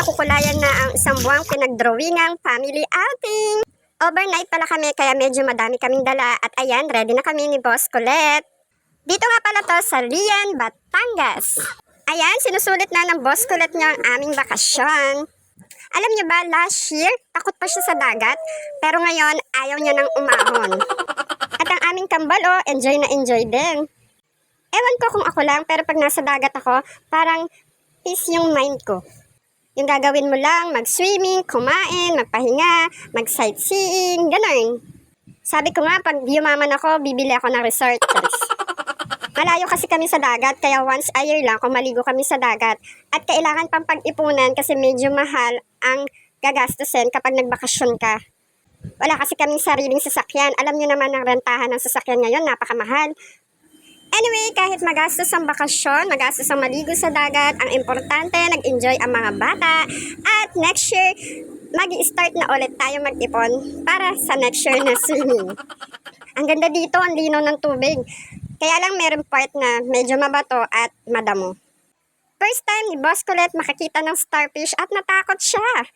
nakukulayan na ang isang buwang pinagdrawingang family outing. Overnight pala kami kaya medyo madami kaming dala at ayan, ready na kami ni Boss Colette. Dito nga pala to sa Lian, Batangas. Ayan, sinusulit na ng Boss Colette niya ang aming bakasyon. Alam niyo ba, last year, takot pa siya sa dagat, pero ngayon, ayaw niya nang umahon. At ang aming kambal, enjoy na enjoy din. Ewan ko kung ako lang, pero pag nasa dagat ako, parang peace yung mind ko. Yung gagawin mo lang, mag-swimming, kumain, magpahinga, mag-sightseeing, ganun. Sabi ko nga, pag yumaman ako, bibili ako ng resort. Malayo kasi kami sa dagat, kaya once a year lang kung maligo kami sa dagat. At kailangan pang pag-ipunan kasi medyo mahal ang gagastusin kapag nagbakasyon ka. Wala kasi kaming sariling sasakyan. Alam niyo naman ang rentahan ng sasakyan ngayon, napakamahal. Anyway, kahit magastos ang bakasyon, magastos ang maligo sa dagat, ang importante, nag-enjoy ang mga bata. At next year, mag-i-start na ulit tayo mag-ipon para sa next year na swimming. Ang ganda dito, ang linaw ng tubig. Kaya lang meron part na medyo mabato at madamo. First time ni Boss Colette makakita ng starfish at natakot siya.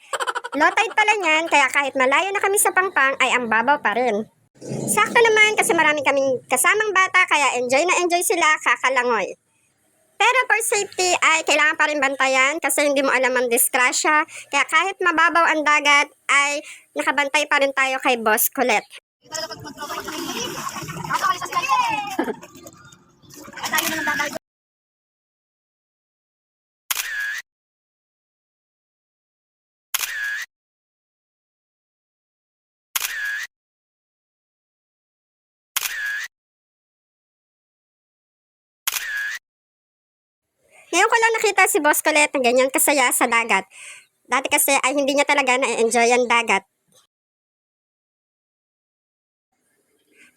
Low tide pala niyan, kaya kahit malayo na kami sa pangpang ay ang babaw pa rin. Sakto naman kasi marami kaming kasamang bata kaya enjoy na enjoy sila kakalangoy. Pero for safety ay kailangan pa rin bantayan kasi hindi mo alam ang disgrasya. Kaya kahit mababaw ang dagat ay nakabantay pa rin tayo kay Boss Colette. Ngayon ko lang nakita si Boss Colette na ganyan kasaya sa dagat. Dati kasi ay hindi niya talaga na-enjoy ang dagat.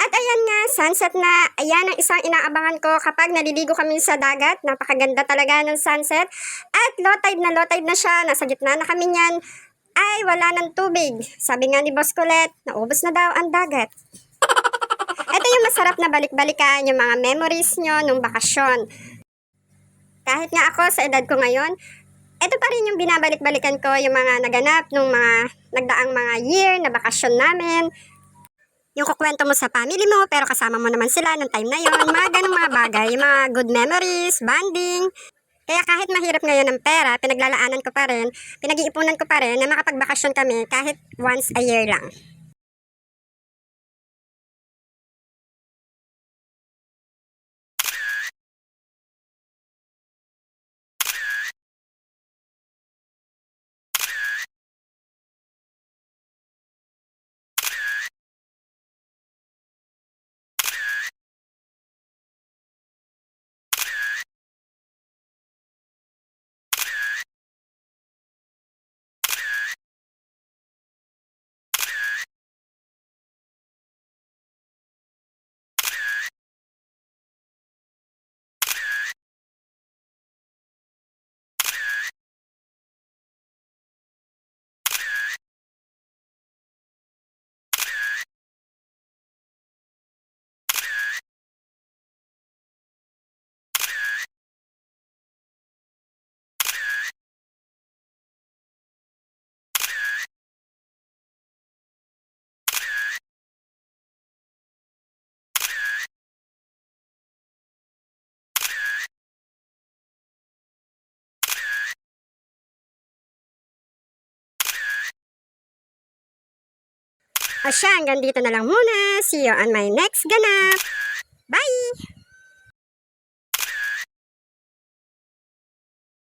At ayan nga, sunset na. Ayan ang isang inaabangan ko kapag naliligo kami sa dagat. Napakaganda talaga ng sunset. At low tide na siya. Nasa gitna na kami niyan. Ay, wala ng tubig. Sabi nga ni Boss Colette, naubos na daw ang dagat. Ito yung masarap na balik-balikan, yung mga memories nyo nung bakasyon. Kahit nga ako sa edad ko ngayon, ito pa rin yung binabalik-balikan ko, yung mga naganap nung mga nagdaang mga year na bakasyon namin. Yung kukwento mo sa family mo, pero kasama mo naman sila nung time na yon. Mga ganong mga bagay, yung mga good memories, bonding. Kaya kahit mahirap ngayon ng pera, pinaglalaanan ko pa rin, pinag-iipunan ko pa rin na makapagbakasyon kami kahit once a year lang. O siya, hanggang dito na lang muna. See you on my next ganap. Bye!